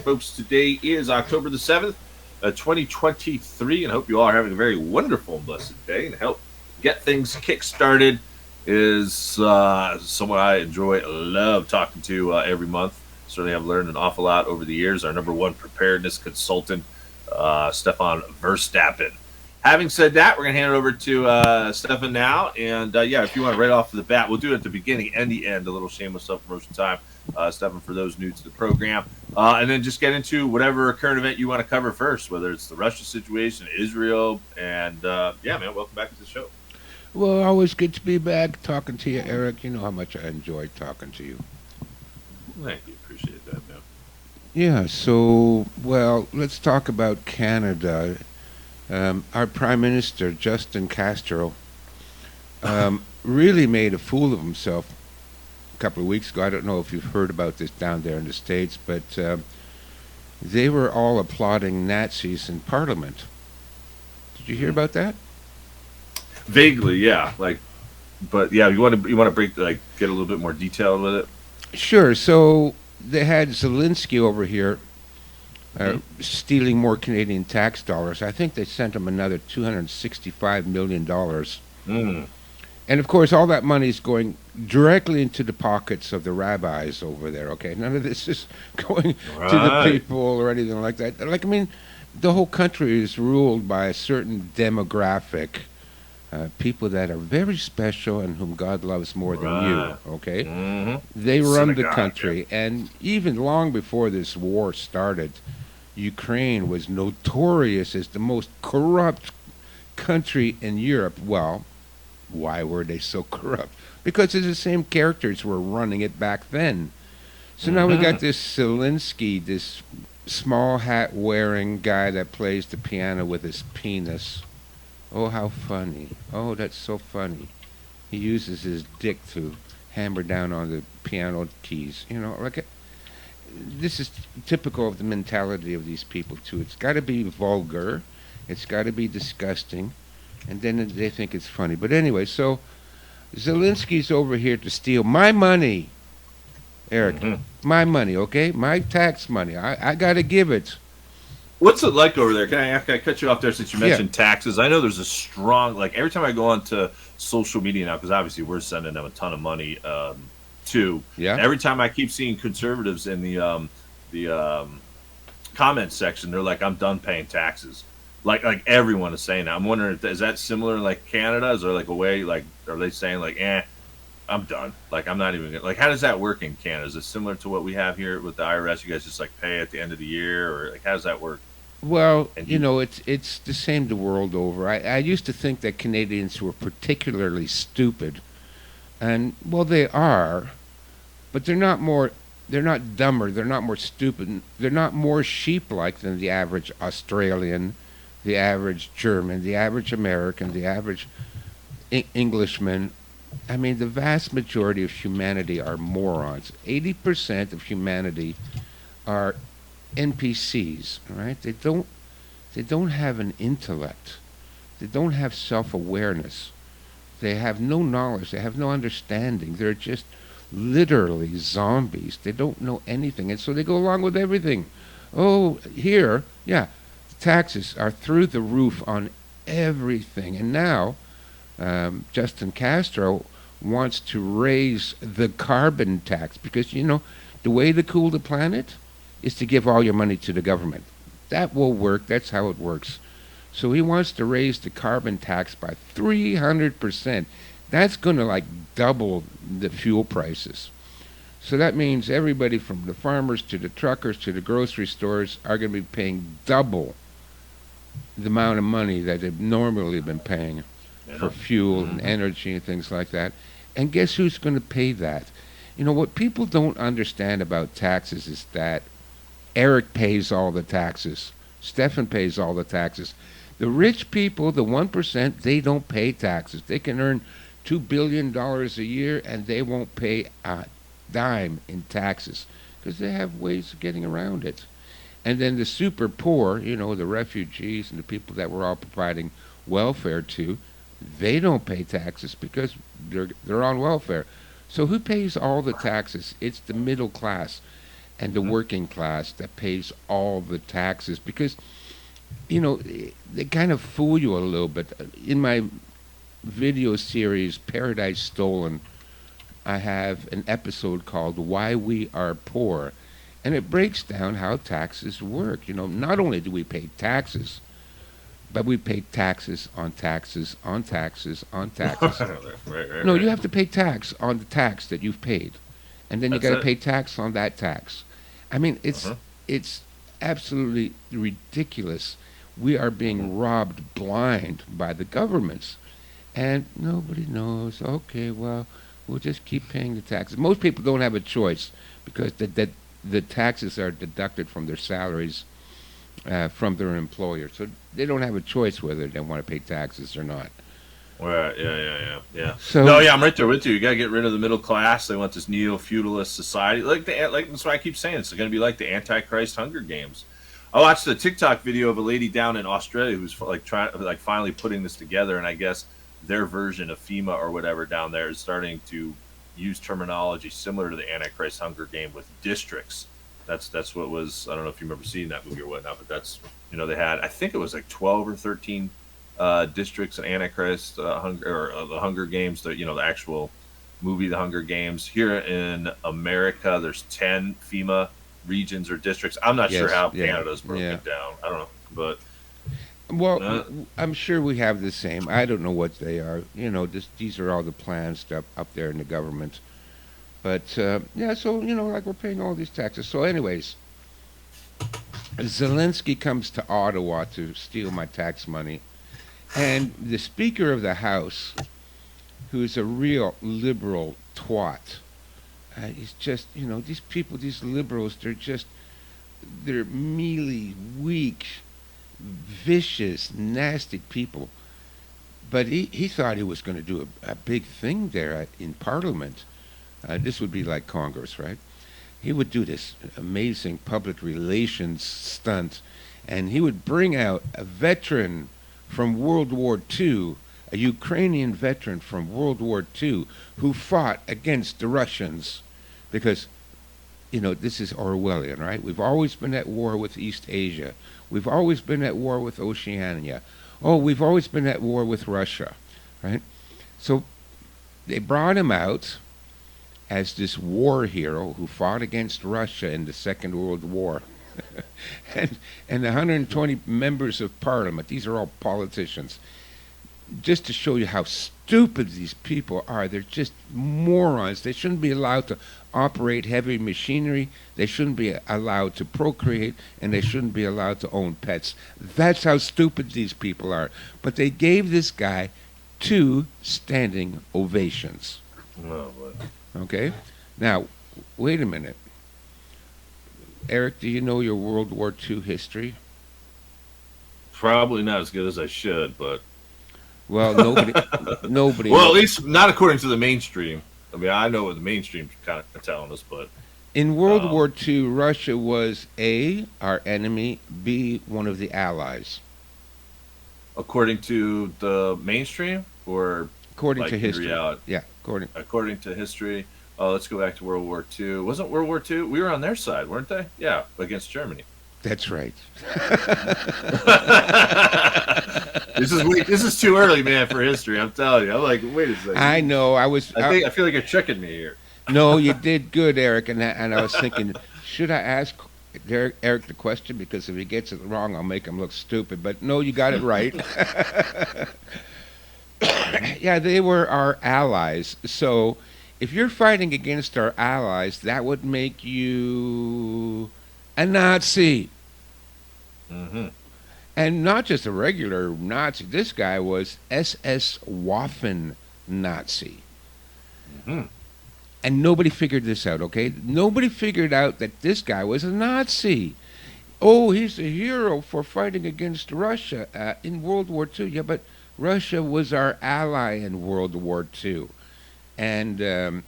folks. Today is October the 7th, 2023, and I hope you all are having a very wonderful and blessed day. And help get things kick-started is someone I love talking to every month. Certainly have learned an awful lot over the years. Our number one preparedness consultant, Stefan Verstappen. Having said that, we're going to hand it over to Stefan now. And if you want to right off the bat, we'll do it at the beginning and the end, a little shameless self-promotion time. Stefan, for those new to the program. And then just get into whatever current event you want to cover first, whether it's the Russia situation, Israel, and man, welcome back to the show. Well, always good to be back talking to you, Eric. You know how much I enjoy talking to you. Thank you. Appreciate that, man. Yeah, so, let's talk about Canada. Our Prime Minister, Justin Castro, really made a fool of himself a couple of weeks ago. I don't know if you've heard about this down there in the States, but they were all applauding Nazis in Parliament. Did you hear about that? Vaguely, yeah. You want to break get a little bit more detailed with it. Sure. So they had Zelensky over here stealing more Canadian tax dollars. I think they sent him another $265 million. And of course, all that money is going directly into the pockets of the rabbis over there. Okay, none of this is going to the people or anything like that. The whole country is ruled by a certain demographic. People that are very special and whom God loves more than you, okay? Mm-hmm. They run the country. Yeah. And even long before this war started, Ukraine was notorious as the most corrupt country in Europe. Well, why were they so corrupt? Because it's the same characters who were running it back then. So now we got this Zelensky, this small hat wearing guy that plays the piano with his penis. Oh, how funny. Oh, that's so funny. He uses his dick to hammer down on the piano keys. This is typical of the mentality of these people, too. It's got to be vulgar. It's got to be disgusting. And then they think it's funny. But anyway, so Zelensky's over here to steal my money. Eric, my money, okay? My tax money. I got to give it. What's it like over there? Can I cut you off there since you mentioned taxes? I know there's a strong, every time I go onto social media now, because obviously we're sending them a ton of money too. Yeah. Every time I keep seeing conservatives in the comment section, they're like, "I'm done paying taxes." Like everyone is saying that. I'm wondering, is that similar in Canada? Is there a way are they saying I'm done? I'm not even gonna, how does that work in Canada? Is it similar to what we have here with the IRS? You guys just pay at the end of the year, or how does that work? Well, it's the same the world over. I used to think that Canadians were particularly stupid, and they are, but they're not dumber, they're not more stupid, they're not more sheep-like than the average Australian, the average German, the average American, the average Englishman. The vast majority of humanity are morons. 80% of humanity are NPCs, right? They don't have an intellect. They don't have self-awareness. They have no knowledge. They have no understanding. They're just literally zombies. They don't know anything, and so they go along with everything. Oh, here, taxes are through the roof on everything, and now Justin Castro wants to raise the carbon tax because, the way to cool the planet is to give all your money to the government. That will work. That's how it works. So he wants to raise the carbon tax by 300%. That's going to double the fuel prices. So that means everybody from the farmers to the truckers to the grocery stores are going to be paying double the amount of money that they've normally been paying for fuel and energy and things like that. And guess who's going to pay that? What people don't understand about taxes is that Eric pays all the taxes. Stefan pays all the taxes. The rich people, the 1%, they don't pay taxes. They can earn $2 billion a year and they won't pay a dime in taxes because they have ways of getting around it. And then the super poor, the refugees and the people that we're all providing welfare to, they don't pay taxes because they're on welfare. So who pays all the taxes? It's the middle class. and the working class that pays all the taxes. Because, you know, they kind of fool you a little bit. In my video series, Paradise Stolen, I have an episode called Why We Are Poor. And it breaks down how taxes work. You know, not only do we pay taxes, but we pay taxes on taxes on taxes on taxes. No, Right. you have to pay tax on the tax that you've paid, and then you That's got to it. pay tax on that tax. I mean, Uh-huh. it's absolutely ridiculous. We are being robbed blind by the governments, and nobody knows. Okay, well, we'll just keep paying the taxes. Most people don't have a choice because the taxes are deducted from their salaries from their employer, so they don't have a choice whether they want to pay taxes or not. Right. Yeah. No, So yeah, I'm right there with you. You got to get rid of the middle class. They want this neo-feudalist society. Like that's why I keep saying it's going to be like the Antichrist Hunger Games. I watched a TikTok video of a lady down in Australia who's like trying, like finally putting this together, and I guess their version of FEMA or whatever down there is starting to use terminology similar to the Antichrist Hunger Game with districts. That's what was. I don't know if you remember seeing that movie or whatnot, but that's they had. I think it was like 12 or 13 districts and Antichrist Hunger or the Hunger Games. The actual movie, The Hunger Games. Here in America, there's 10 FEMA regions or districts. I'm not sure yes, how yeah, Canada's yeah. broken down. I don't know, but Well, uh, I'm sure we have the same. I don't know what they are. You know, these are all the plans up there in the government. But yeah, so like we're paying all these taxes. So, anyways, Zelensky comes to Ottawa to steal my tax money, and the Speaker of the House, who's a real liberal twat, he's just these people, these liberals, they're mealy, weak, vicious, nasty people. But he thought he was going to do a big thing there in Parliament. This would be like Congress, right? He would do this amazing public relations stunt, and he would bring out a veteran from World War II, a Ukrainian veteran from World War II, who fought against the Russians, because this is Orwellian, right? We've always been at war with East Asia. We've always been at war with Oceania. Oh, we've always been at war with Russia, right? So they brought him out as this war hero who fought against Russia in the Second World War. and the 120 members of parliament, these are all politicians, just to show you how stupid these people are. They're just morons. They shouldn't be allowed to operate heavy machinery. They shouldn't be allowed to procreate, and they shouldn't be allowed to own pets. That's how stupid these people are. But they gave this guy 2 standing ovations. no, but Okay? Now, wait a minute. Eric, do you know your World War II history? probably not as good as I should. But Well, nobody well, knows. at least not according to the mainstream. I mean, I know what the mainstream's kind of telling us, but In World um, War II, Russia was A, our enemy, B, one of the allies, according to the mainstream, or according to like in history. reality, Yeah, according. according to history. Oh, let's go back to World War II. Wasn't World War II? We were on their side, weren't they? Yeah, against Germany. That's right. This is too early, man, for history. I'm telling you. I'm like, wait a I second. know. I was. I feel like you're tricking me here. No, you did good, Eric. And I was thinking, should I ask Eric the question? Because if he gets it wrong, I'll make him look stupid. But no, you got it right. Yeah, they were our allies. So if you're fighting against our allies, that would make you a Nazi. Mm-hmm. And not just a regular Nazi. This guy was SS Waffen Nazi. Mm-hmm. And nobody figured this out, okay? Nobody figured out that this guy was a Nazi. Oh, he's a hero for fighting against Russia in World War II. Yeah, but Russia was our ally in World War II. And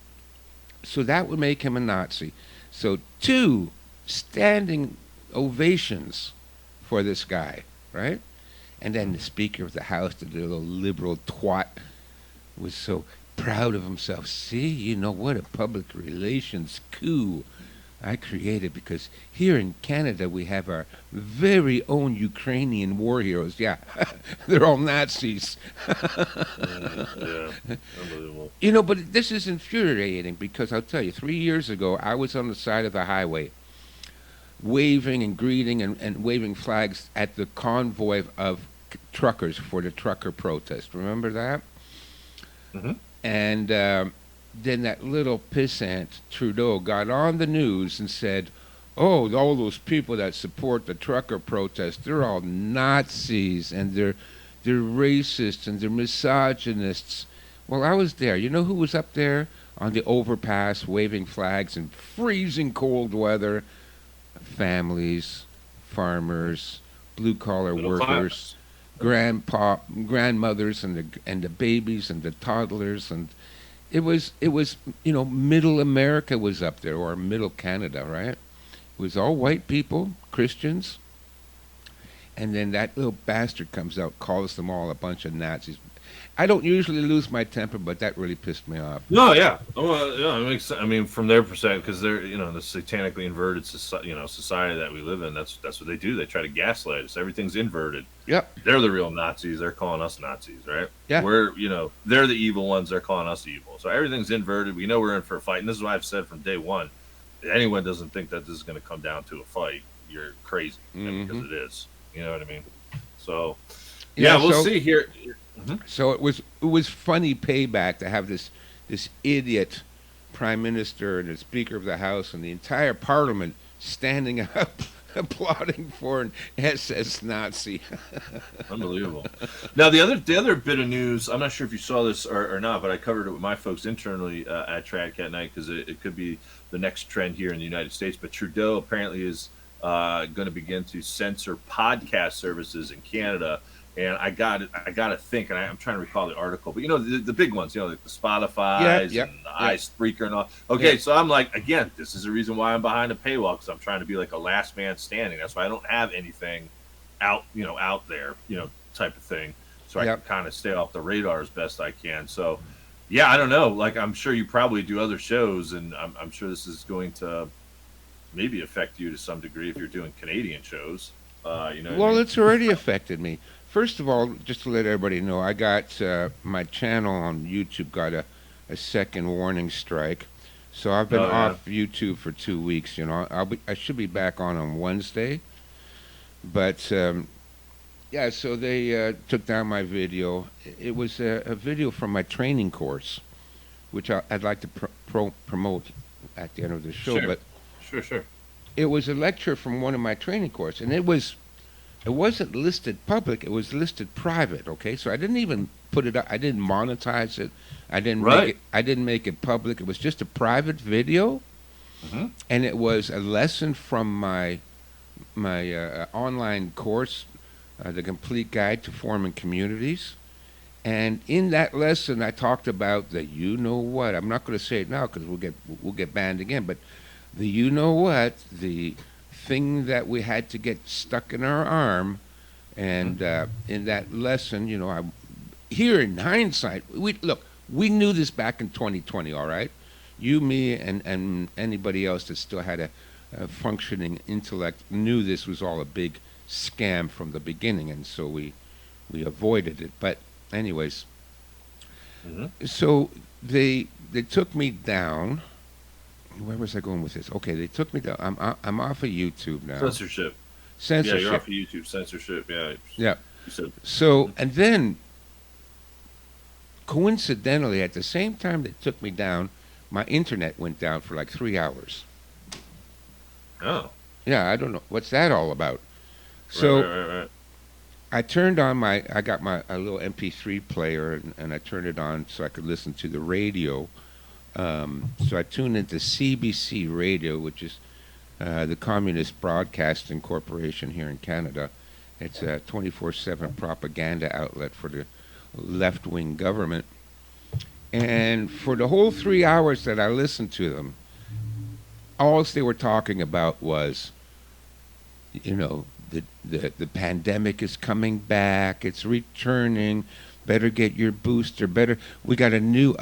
so that would make him a Nazi. So 2 standing ovations for this guy, right? And then the Speaker of the House, the little liberal twat, was so proud of himself. See, what a public relations coup. I created because here in Canada we have our very own Ukrainian war heroes. Yeah, they're all Nazis. Yeah, unbelievable. But this is infuriating because I'll tell you, 3 years ago I was on the side of the highway waving and greeting and waving flags at the convoy of truckers for the trucker protest. Remember that? Hmm. And then that little pissant Trudeau got on the news and said, "Oh, all those people that support the trucker protest, they're all Nazis and they're racists and they're misogynists." Well, I was there. You know who was up there on the overpass waving flags in freezing cold weather? Families, farmers, blue collar Middle workers, class. grandmothers, and the babies and the toddlers, and it was middle America was up there, or middle Canada, right? It was all white people, Christians, and then that little bastard comes out, calls them all a bunch of Nazis. I don't usually lose my temper, but that really pissed me off. No, yeah. Well, yeah, it makes sense. I mean, from their perspective, because they're the satanically inverted society that we live in. That's what they do. They try to gaslight us. Everything's inverted. Yep. They're the real Nazis. They're calling us Nazis, right? Yeah. They're the evil ones. They're calling us evil. So everything's inverted. We know we're in for a fight, and this is what I've said from day one. If anyone doesn't think that this is going to come down to a fight, you're crazy, because it is. You know what I mean? So, yeah, we'll see here. Mhm. So it was funny payback to have this idiot prime minister and the speaker of the house and the entire parliament standing up applauding for an SS Nazi. Unbelievable. Now the other bit of news, I'm not sure if you saw this or not, but I covered it with my folks internally at Track at Night because it could be the next trend here in the United States. But Trudeau apparently is going to begin to censor podcast services in Canada. And I got to think, and I'm trying to recall the article, but the big ones, like the Spotify's and the iSpreaker and all. Okay, so I'm like, again, this is the reason why I'm behind a paywall, because I'm trying to be like a last man standing. That's why I don't have anything out there, type of thing. So I can kind of stay off the radar as best I can. So, yeah, I don't know. Like, I'm sure you probably do other shows, and I'm sure this is going to maybe affect you to some degree if you're doing Canadian shows. Well, it's already affected me. First of all, just to let everybody know, I got my channel on YouTube got a second warning strike, so I've been off YouTube for 2 weeks. I should be back on Wednesday, but so they took down my video. It was a video from my training course, which I'd like to promote at the end of the show. Sure. But Sure. it was a lecture from one of my training courses, and it wasn't listed public. It was listed private. Okay, so I didn't even put it up. I didn't monetize it. I didn't make it public. It was just a private video, and it was a lesson from my online course, the Complete Guide to Forming Communities. And in that lesson, I talked about the what. I'm not going to say it now because we'll get banned again. But the what, the thing that we had to get stuck in our arm, and in that lesson, here in hindsight, we knew this back in 2020, all right? You, me, and anybody else that still had a functioning intellect knew this was all a big scam from the beginning, and so we avoided it. But anyways, so they took me down. Where was I going with this? Okay, they took me down. I'm off of YouTube now. Censorship. Yeah, you're off of YouTube. Censorship. Yeah. Yeah. So, and then, coincidentally, at the same time they took me down, my internet went down for like 3 hours. Oh. Yeah, I don't know. What's that all about? So, Right. I turned on I got a little MP3 player, and I turned it on so I could listen to the radio. So I tuned into CBC Radio, which is the Communist Broadcasting Corporation here in Canada. It's a 24/7 propaganda outlet for the left-wing government. And for the whole 3 hours that I listened to them, all they were talking about was, the pandemic is coming back, it's returning, better get your booster, we got a new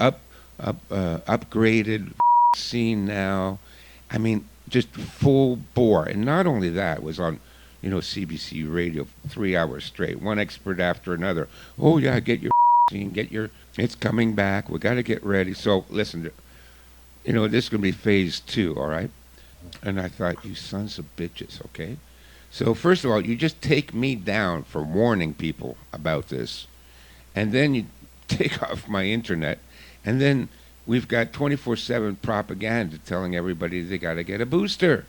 upgraded vaccine now. I mean, just full bore. And not only that, it was on, CBC radio 3 hours straight, one expert after another. Oh yeah, get your vaccine, it's coming back. We got to get ready. So listen, this is going to be phase 2, all right? And I thought, you sons of bitches, okay? So first of all, you just take me down for warning people about this, and then you take off my internet, and then we've got 24/7 propaganda telling everybody they got to get a booster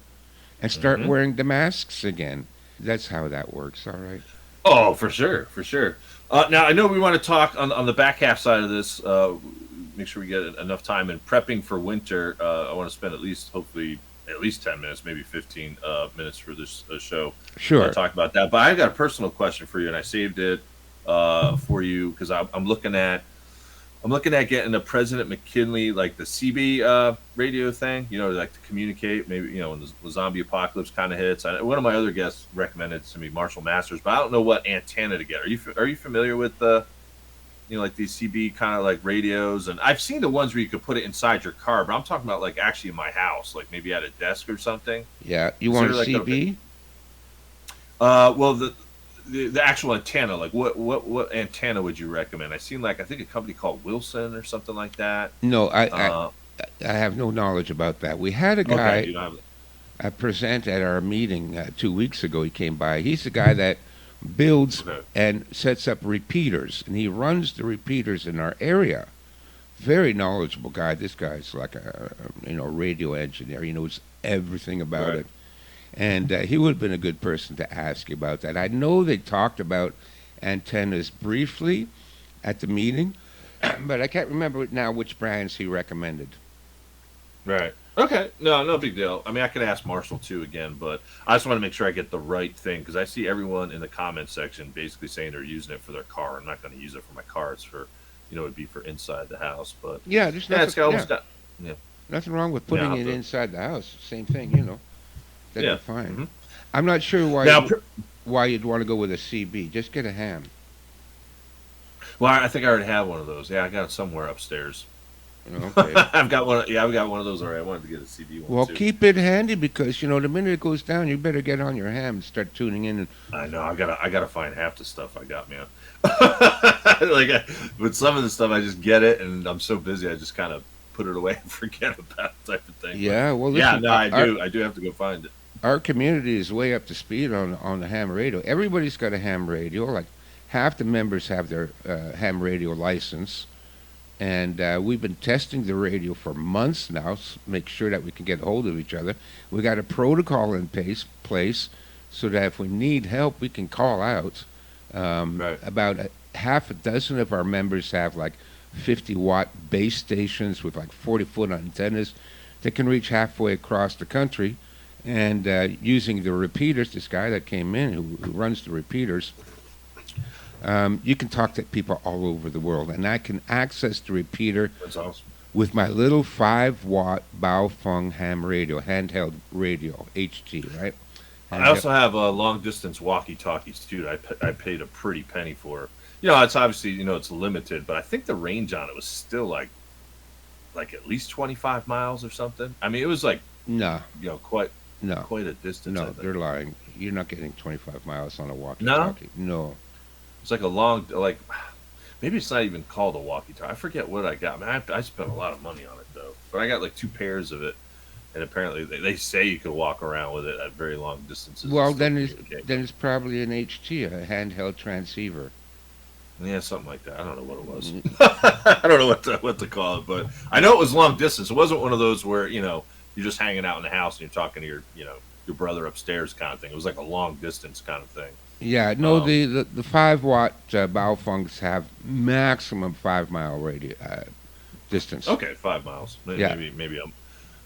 and start Mm-hmm. wearing the masks again. That's how that works, all right? Oh, for sure, for sure. Now I know we want to talk on the back half side of this. Make sure we get enough time in prepping for winter. I want to spend hopefully at least 10 minutes, maybe 15 minutes for this show. Sure. Talk about that. But I've got a personal question for you, and I saved it for you because I'm looking at getting a President McKinley, like the CB radio thing, like to communicate. Maybe when the zombie apocalypse kind of hits. One of my other guests recommended to me Marshall Masters, but I don't know what antenna to get. Are you familiar with the like these CB kind of like radios? And I've seen the ones where you could put it inside your car, but I'm talking about like actually in my house, like maybe at a desk or something. Yeah, you Is want there a like CB? well, the actual antenna, like what antenna would you recommend? I think a company called Wilson or something like that. No, Uh, I have no knowledge about that. We had a okay, guy you don't present at our meeting 2 weeks ago. He came by. He's the guy that builds okay, and sets up repeaters, and he runs the repeaters in our area. Very knowledgeable guy. This guy's like a radio engineer. He knows everything about right. it, and he would have been a good person to ask you about that. I know they talked about antennas briefly at the meeting, but I can't remember now which brands he recommended. Right. Okay. No, no big deal. I mean, I could ask Marshall too again, but I just want to make sure I get the right thing because I see everyone in the comment section basically saying they're using it for their car. I'm not going to use it for my car. It's for, it'd be for inside the house. But Yeah, there's yeah, nothing. it's almost Yeah, got. Yeah. nothing wrong with Yeah. putting I'll it have to, inside the house. Same thing. That'd be yeah. fine. Hmm. I'm not sure Now, why you'd want to go with a CB. Just get a ham. well, I think I already have one of those. Yeah, I got it somewhere upstairs. Okay. I've got one. Yeah, I've got one of those already. I wanted to get a CD one Well, too. keep it handy because the minute it goes down, you better get on your ham and start tuning in. And I know. I gotta find half the stuff I got, man. With some of the stuff, I just get it, and I'm so busy, I just kind of put it away and forget about it type of thing. But yeah, well, yeah, listen, no, I do have to go find it. our community is way up to speed on the ham radio. Everybody's got a ham radio. Like half the members have their ham radio license. And we've been testing the radio for months now, make sure that we can get hold of each other. We got a protocol in place so that if we need help, we can call out. Right. About half a dozen of our members have like 50-watt base stations with like 40-foot antennas that can reach halfway across the country. And using the repeaters, this guy that came in who runs the repeaters, you can talk to people all over the world, and I can access the repeater That's awesome. with my little 5-watt Baofeng ham radio, handheld radio, HT, right? I Handheld. also have long distance walkie talkies too. I paid a pretty penny for. It's obviously it's limited, but I think the range on it was still like at least 25 miles or something. I mean, it was like No, quite no, quite a distance. I no, think. they're lying. You're not getting 25 miles on a No, walkie-talkie. No. it's like a long maybe it's not even called a walkie-talkie. I forget what I got. Man, I spent a lot of money on it though. But I got like 2 pairs of it, and apparently they say you can walk around with it at very long distances and Well, still then communicate. it's probably an HT, a handheld transceiver. Yeah, something like that. I don't know what it was. Mm, I don't know what to call it, but I know it was long distance. It wasn't one of those where you're just hanging out in the house and you're talking to your brother upstairs kind of thing. It was like a long distance kind of thing. Yeah, no, Um, the 5-watt Baofungs have maximum 5-mile distance. okay, 5 miles. Yeah, Maybe I'm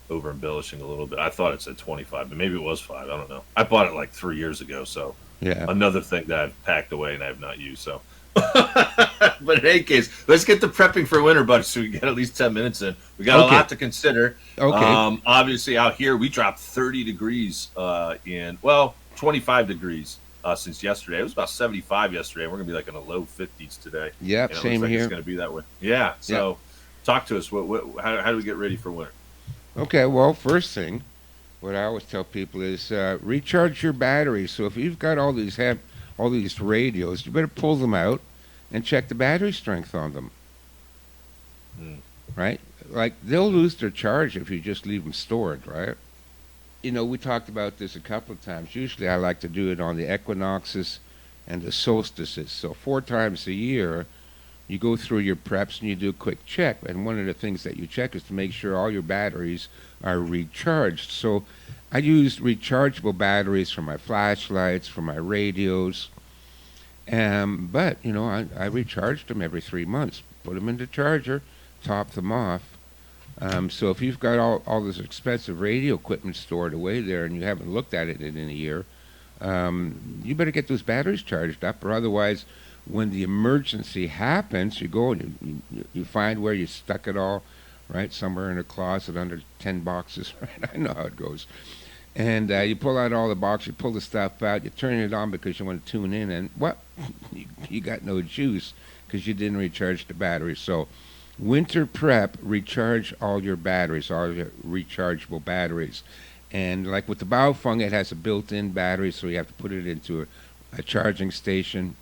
over embellishing a little bit. I thought it said 25, but maybe it was 5. I don't know. I bought it like 3 years ago, so yeah. another thing that I've packed away and I have not used. So, but in any case, let's get to prepping for winter, buddy. So we get at least 10 minutes in. We got a Okay, lot to consider. okay. Obviously, out here we dropped 30 degrees 25 degrees since yesterday. It was about 75 yesterday. We're gonna be like in the low 50s today, Yep, and it looks same like it's here. gonna be that way. Yeah. Yep. So, talk to us. How do we get ready for winter? Okay, well, first thing, what I always tell people is recharge your batteries. So if you've got all these radios, you better pull them out and check the battery strength on them, Mm. right? Like they'll lose their charge if you just leave them stored, right? We talked about this a couple of times. Usually I like to do it on the equinoxes and the solstices. So 4 times a year, you go through your preps and you do a quick check. And one of the things that you check is to make sure all your batteries are recharged. So I use rechargeable batteries for my flashlights, for my radios. But, I recharged them every 3 months. Put them in the charger, top them off. So if you've got all this expensive radio equipment stored away there and you haven't looked at it in a year, you better get those batteries charged up, or otherwise, when the emergency happens, you go and you find where you stuck it all, right, somewhere in a closet under 10 boxes, right? I know how it goes. And you pull out all the boxes, you pull the stuff out, you turn it on because you want to tune in, and what? You got no juice because you didn't recharge the battery. So winter prep, recharge all your batteries, all your rechargeable batteries. And like with the Baofeng, it has a built-in battery, so you have to put it into a charging station.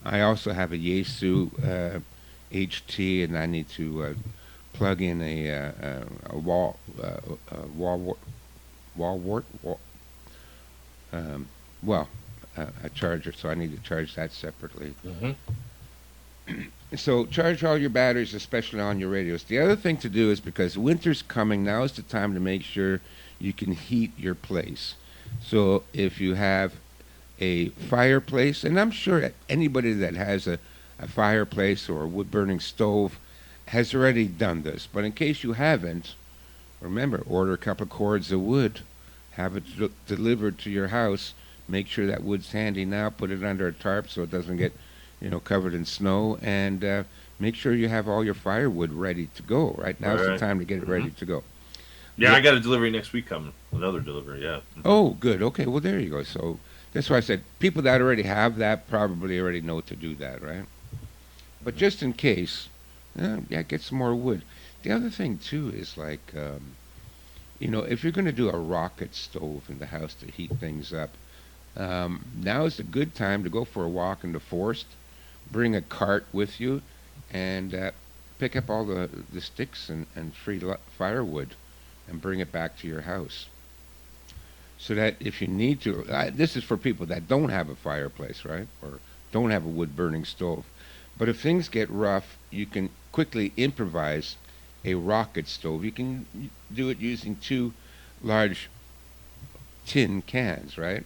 I also have a Yaesu HT, and I need to plug in a um, well, a charger, so I need to charge that separately. Mm-hmm. So charge all your batteries, especially on your radios. The other thing to do is, because winter's coming, now is the time to make sure you can heat your place. So if you have a fireplace, and I'm sure that anybody that has a fireplace or a wood-burning stove has already done this. But in case you haven't, remember, order a couple of cords of wood, have it delivered to your house. Make sure that wood's handy now. Put it under a tarp so it doesn't get covered in snow, and make sure you have all your firewood ready to go. Right now's the time to get it ready to go. Yeah, I got a delivery next week coming. Another delivery, yeah. Mm-hmm. Oh, good. Okay, well there you go. So that's why I said people that already have that probably already know to do that, right? But just in case, get some more wood. The other thing too is like, if you're going to do a rocket stove in the house to heat things up, now is a good time to go for a walk in the forest. Bring a cart with you, and pick up all the sticks and free firewood, and bring it back to your house. So that if you need to, this is for people that don't have a fireplace, right, or don't have a wood-burning stove. But if things get rough, you can quickly improvise a rocket stove. You can do it using 2 large tin cans, right?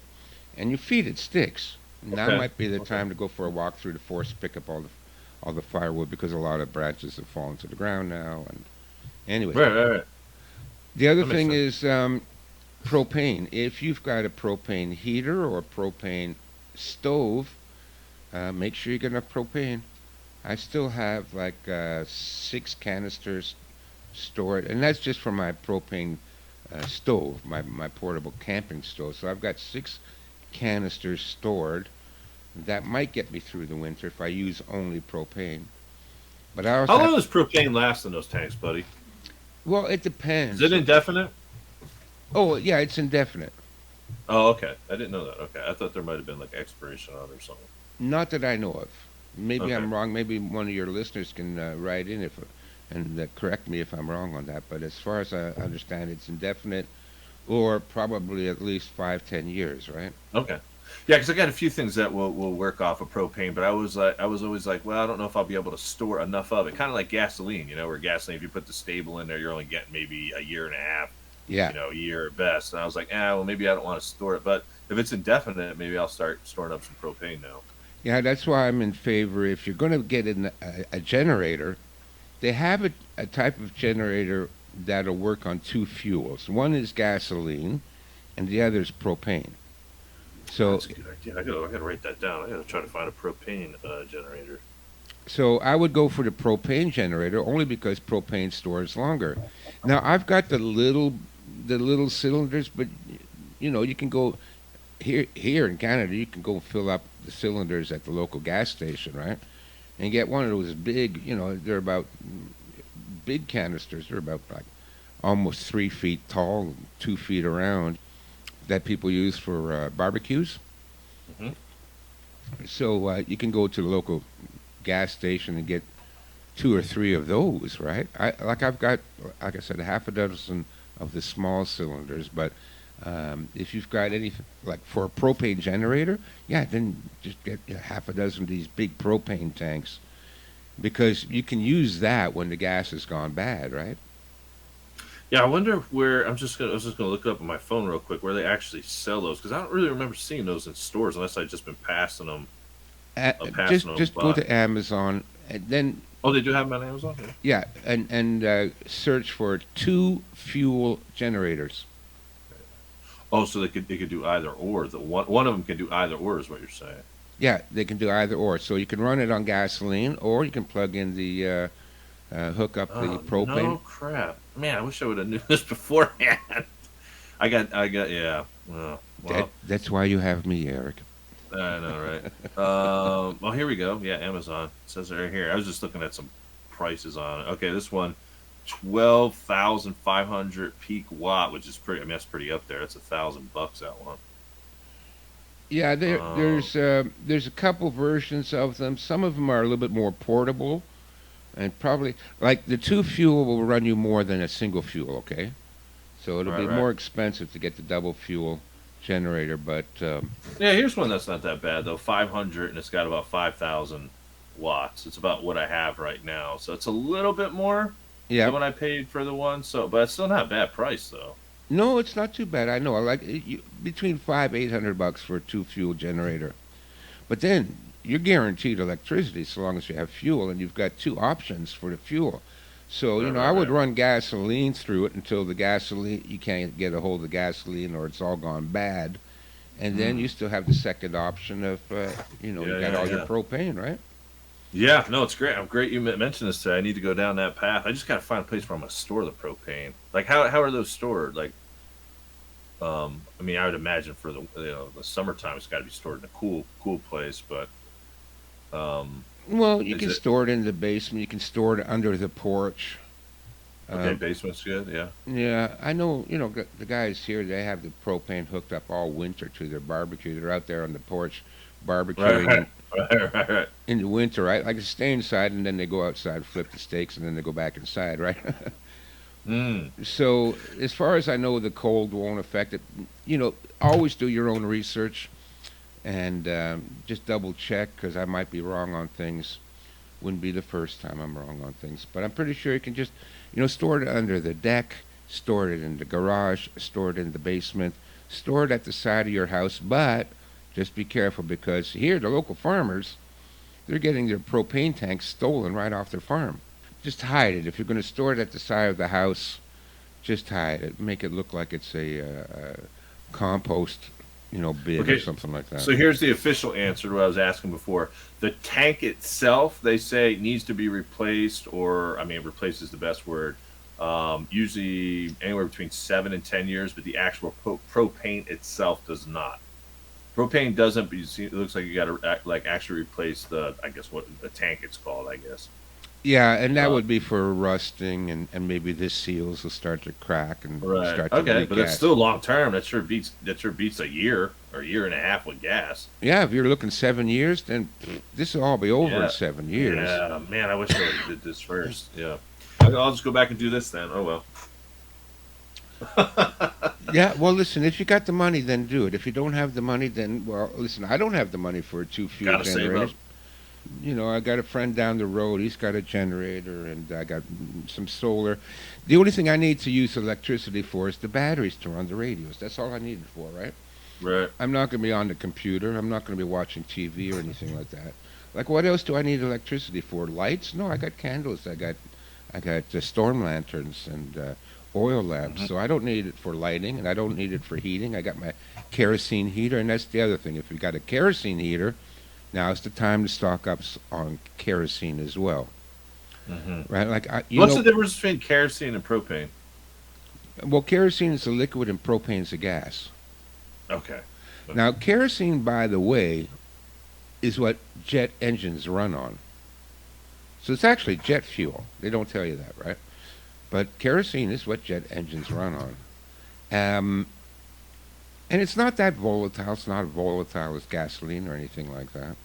And you feed it sticks. Now might be the time to go for a walk through the forest, pick up all the firewood, because a lot of branches have fallen to the ground now. And anyway, Right. the other thing is propane. If you've got a propane heater or a propane stove, make sure you get enough propane. I still have like 6 canisters stored, and that's just for my propane stove, my portable camping stove. So I've got 6 canisters stored. That might get me through the winter if I use only propane. But I also How long does propane last in those tanks, buddy? well, it depends. Is it indefinite? Oh, yeah, it's indefinite. Oh, okay. I didn't know that. Okay, I thought there might have been like expiration on it or something. Not that I know of. Maybe Okay. I'm wrong. Maybe one of your listeners can write in and correct me if I'm wrong on that. But as far as I understand, it's indefinite, or probably at least 5-10 years, right? Okay. Yeah, because I got a few things that will work off of propane, but I was always like, well, I don't know if I'll be able to store enough of it. Kind of like gasoline, where gasoline, if you put the stable in there, you're only getting maybe a year and a half, Yeah. a year at best. And I was like, well, maybe I don't want to store it, but if it's indefinite, maybe I'll start storing up some propane now. Yeah, that's why I'm in favor. If you're going to get a generator, they have a type of generator that'll work on 2 fuels. One is gasoline, and the other is propane. So, That's a good idea. I gotta write that down. I gotta try to find a propane generator. so I would go for the propane generator only because propane stores longer. Now I've got the little cylinders, but you can go here in Canada. You can go fill up the cylinders at the local gas station, right? And get one of those big. They're about big canisters. They're about like almost 3 feet tall, 2 feet around, that people use for barbecues. Hmm. So you can go to the local gas station and get two or three of those, right? I've got, like I said, a half a dozen of the small cylinders, but if you've got anything like for a propane generator, yeah, then just get half a dozen of these big propane tanks because you can use that when the gas has gone bad, right? Yeah, I wonder where I was just gonna look up on my phone real quick where they actually sell those because I don't really remember seeing those in stores unless I've just been passing them Just go by. to Amazon and then Oh, they do have them on Amazon. Yeah. yeah, and search for two fuel generators. Oh, so they could do either or. The one of them can do either or is what you're saying. Yeah, they can do either or. So you can run it on gasoline, or you can plug in the hook up the Oh propane. no, crap, man! I wish I would have knew this beforehand. I got, yeah. Well, That's why you have me, Eric. I know, right? Well, here we go. Yeah, Amazon it says it right here. I was just looking at some prices on it. Okay, this one, 12,500 peak watt, which is pretty. I mean, that's pretty up there. That's $1,000 that one. Yeah, Um, there's a couple versions of them. Some of them are a little bit more portable, and probably like the two fuel will run you more than a single fuel. Okay, so it'll right, be right. more expensive to get the double fuel generator, but Yeah, here's one that's not that bad though. 500, and it's got about 5,000 watts. It's about what I have right now, so it's a little bit more yeah, than what I paid for the one. So, but it's still not a bad price though. no, it's not too bad. I know. I like between 500-800 bucks for a two fuel generator. But then you're guaranteed electricity so long as you have fuel, and you've got two options for the fuel. So Right, I right, would right. run gasoline through it until the gasoline you can't get a hold of the gasoline or it's all gone bad, and then Mm. you still have the second option of you Yeah, got yeah, all your yeah. propane, right? Yeah, no, it's great. I'm great you mentioned this today. I need to go down that path. I just got to find a place where I'm going to store the propane. Like, how are those stored? Like, I mean, I would imagine for the summertime, it's got to be stored in a cool place. But um, Well, you is can it store it in the basement. You can store it under the porch. okay? Um, Basement's good. Yeah. yeah, I know. The guys here they have the propane hooked up all winter to their barbecue. They're out there on the porch Right, barbecuing right, right, right, right. in the winter, right? Like they stay inside and then they go outside, flip the steaks, and then they go back inside, right? Mm. So as far as I know, the cold won't affect it. Always do your own research and just double check because I might be wrong on things. Wouldn't be the first time I'm wrong on things, but I'm pretty sure you can just, store it under the deck, store it in the garage, store it in the basement, store it at the side of your house, but just be careful because here the local farmers they're getting their propane tanks stolen right off their farm. Just hide it. If you're going to store it at the side of the house, just hide it. Make it look like it's a compost, bin or Okay. something like that. So here's the official answer to what I was asking before. The tank itself, they say, needs to be replaced, or I mean, replace is the best word. Usually anywhere between 7 and 10 years, but the actual propane itself does not. Propane doesn't. But you see, it looks like you got to like actually replace the. I guess what the tank it's called. I guess. Yeah, and that Uh, would be for rusting, and maybe the seals will start to crack and right. start to Okay, leak but it's gas. still long term. That sure beats a year or a year and a half with gas. Yeah, if you're looking 7 years, then this will all be over in Yeah. 7 years. Yeah, man, I wish I would have did this first. Yeah, I'll just go back and do this then. Oh well. Yeah, well, listen, if you got the money, then do it. If you don't have the money, then, well, listen, I don't have the money for two fuel Gotta save up. generators. I got a friend down the road. He's got a generator, and I got some solar. The only thing I need to use electricity for is the batteries to run the radios. That's all I need it for, right? Right. I'm not going to be on the computer. I'm not going to be watching TV or anything like that. Like, what else do I need electricity for? Lights? No, I got candles. I got storm lanterns and oil lamps. Hmm. So I don't need it for lighting, and I don't need it for heating. I got my kerosene heater, and that's the other thing. If you got a kerosene heater, now's the time to stock up on kerosene as well, Hmm. right? Like What's the difference between kerosene and propane? well, kerosene is a liquid and propane is a gas. Okay. Okay. Now, kerosene, by the way, is what jet engines run on. So it's actually jet fuel. They don't tell you that, right? But kerosene is what jet engines run on. Um, and it's not that volatile. It's not volatile as gasoline or anything like that.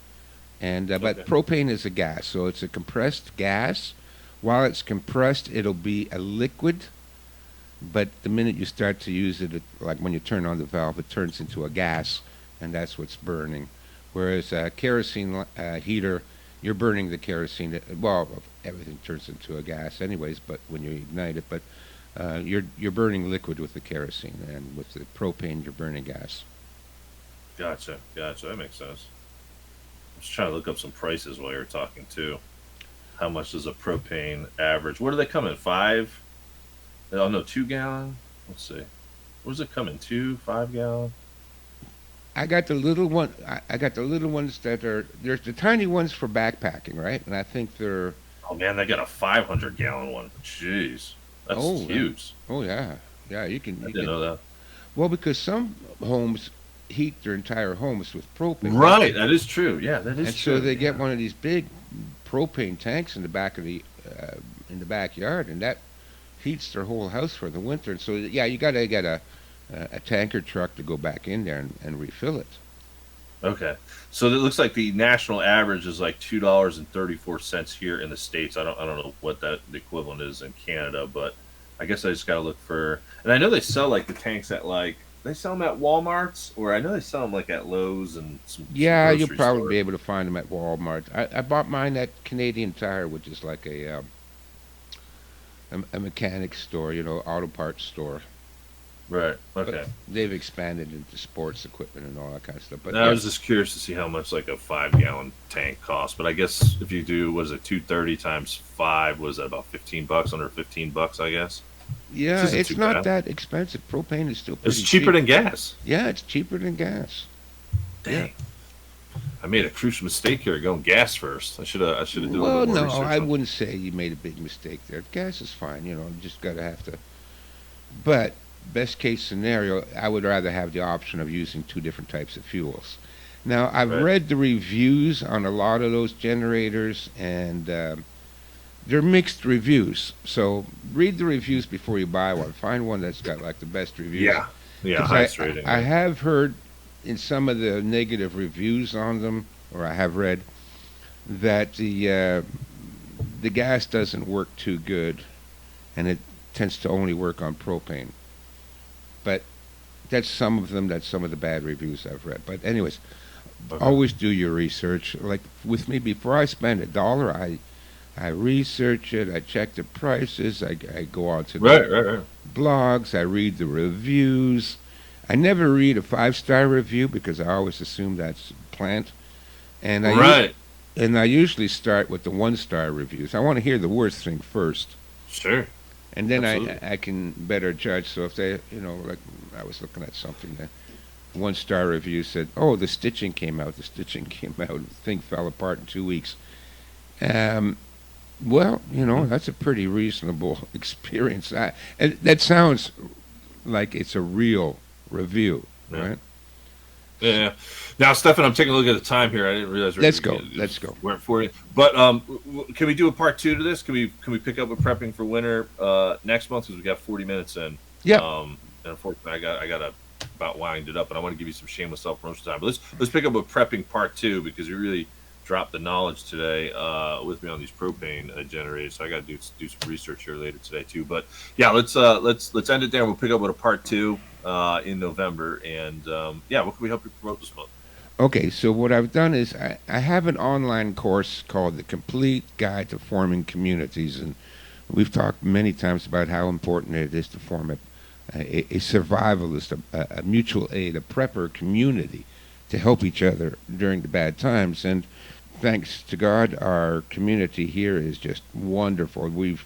And but Okay. propane is a gas, so it's a compressed gas. While it's compressed, it'll be a liquid. But the minute you start to use it, like when you turn on the valve, it turns into a gas, and that's what's burning. Whereas a kerosene heater, you're burning the kerosene. Well, everything turns into a gas, anyways. But when you ignite it, but you're burning liquid with the kerosene, and with the propane, you're burning gas. Gotcha. Gotcha. That makes sense. I was trying to look up some prices while you were talking too. How much does a propane average? What do they come in? 5? Oh no, 2 gallon. Let's see. What does it come in? 2, 5 gallon? I got the little one. I got the little ones that are there's the tiny ones for backpacking, right? And I think they're Oh man, they got a 500 gallon one. Jeez, that's oh huge. oh yeah yeah I you didn't can know that. well because some homes heat their entire homes with propane, right? Right, that is true. Yeah, that And is so true. they get Yeah. one of these big propane tanks in the back of the in the backyard, and that heats their whole house for the winter. And so yeah, you got to get a tanker truck to go back in there and refill it. Okay, so it looks like the national average is like $2.34 here in the states. I don't know what that the equivalent is in Canada, but I guess I just got to look for. And I know they sell like the tanks at like they sell them at WalMarts, or I know they sell them like at Lowe's and some Yeah, you'll grocery probably stores. be able to find them at Walmart. I bought mine at Canadian Tire, which is like a mechanic store, auto parts store. Right. But Okay. they've expanded into sports equipment and all that kind of stuff. But I yeah, was just curious to see how much like a 5 gallon tank costs, but I guess if you do, was it 230 times five? Was that about $15? Under $15, I guess. This yeah, isn't it's too not bad. that expensive. Propane is still It's pretty cheaper cheap. than gas. Yeah, it's cheaper than gas. Yeah. Dang, I made a crucial mistake here going gas first. I should have done a little Well, bit more no, research I on. wouldn't say you made a big mistake there. Gas is fine, you just gotta have to. But best case scenario, I would rather have the option of using two different types of fuels. Now, I've Right. read the reviews on a lot of those generators, and they're mixed reviews. So read the reviews before you buy one. Find one that's got like the best reviews. Yeah. Yeah. Because Highest rating. I Yeah. have heard in some of the negative reviews on them, or I have read that the gas doesn't work too good, and it tends to only work on propane. But that's some of them. That's some of the bad reviews I've read. But anyways, Okay. always do your research. Like with me, before I spend a dollar, I research it. I check the prices. I go on to the Right. Right. Right. blogs. I read the reviews. I never read a 5-star review because I always assume that's plant. And Right. I usually start with the 1-star reviews. I want to hear the worst thing first, Sure. and then Absolutely. I can better judge. So if they, like I was looking at something, the 1-star review said, "Oh, the stitching came out. The stitching came out. The thing fell apart in 2 weeks." Um, well, that's a pretty reasonable experience. And that sounds like it's a real review, Yeah. right? Yeah. Now, Stefan, I'm taking a look at the time here. I didn't realize Let's go. Let's go. we're at 40. But can we do a part two to this? Can we pick up with prepping for winter next month because we got 40 minutes in? Yep. And unfortunately, I got to about wind it up, and I want to give you some shameless self promotion time. But let's pick up with prepping part two because you really dropped the knowledge today with me on these propane generators. So I got to do some research here later today too. But yeah, let's end it there. We'll pick up with a part two in November. And yeah, what can we help you promote this month? Okay, so what I've done is I have an online course called The Complete Guide to Forming Communities, and we've talked many times about how important it is to form a survivalist, a mutual aid, a prepper community to help each other during the bad times. And thanks to God, our community here is just wonderful. We're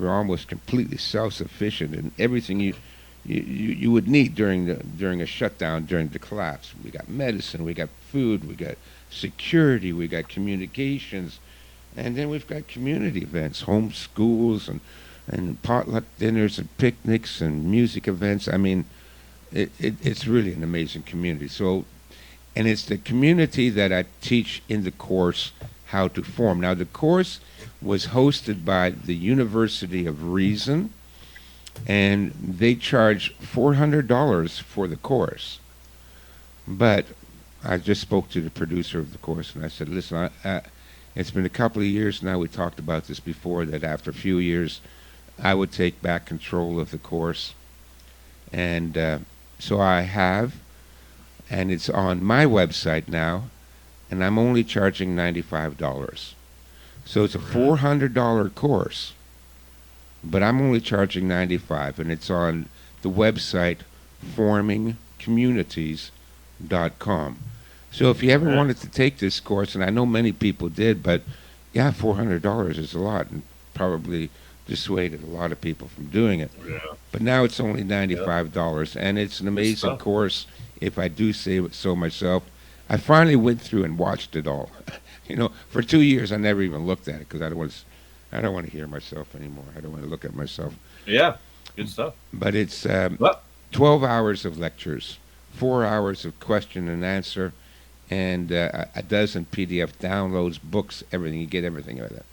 almost completely self-sufficient in everything you would need during a shutdown, during the collapse. We got medicine, we got food, we got security, we got communications, and then we've got community events, home schools, and potluck dinners and picnics and music events. I mean, it's really an amazing community. So, and it's the community that I teach in the course how to form. Now, the course was hosted by the University of Reason, and they charge $400 for the course. But I just spoke to the producer of the course, and I said, "Listen, it's been a couple of years now. We talked about this before. That after a few years, I would take back control of the course, and so I have, and it's on my website now, and I'm only charging $95. So it's a $400 course, but I'm only charging 95, and it's on the website formingcommunities.com. So if you ever wanted to take this course, and I know many people did, but yeah, $400 is a lot, and probably dissuaded a lot of people from doing it. Yeah. But now it's only $95, and it's an amazing course. If I do say so myself, I finally went through and watched it all. For 2 years I never even looked at it because I don't want to hear myself anymore. I don't want to look at myself. Yeah. Good stuff. But it's Well, 12 hours of lectures, 4 hours of question and answer, and a dozen PDF downloads, books, everything. You get everything out of that.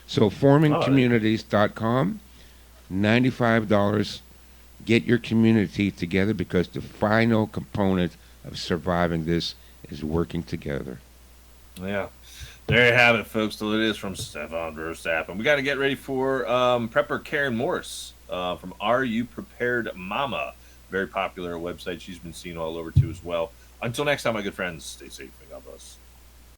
So formingcommunities.com, $95. Get your community together because the final component of surviving this is working together. yeah. There you have it, folks. So it is from Stefan Verstappen. And we got to get ready for Prepper Karen Morris from Are You Prepared Mama? Very popular website she's been seen all over too as well. Until next time, my good friends, stay safe and God bless.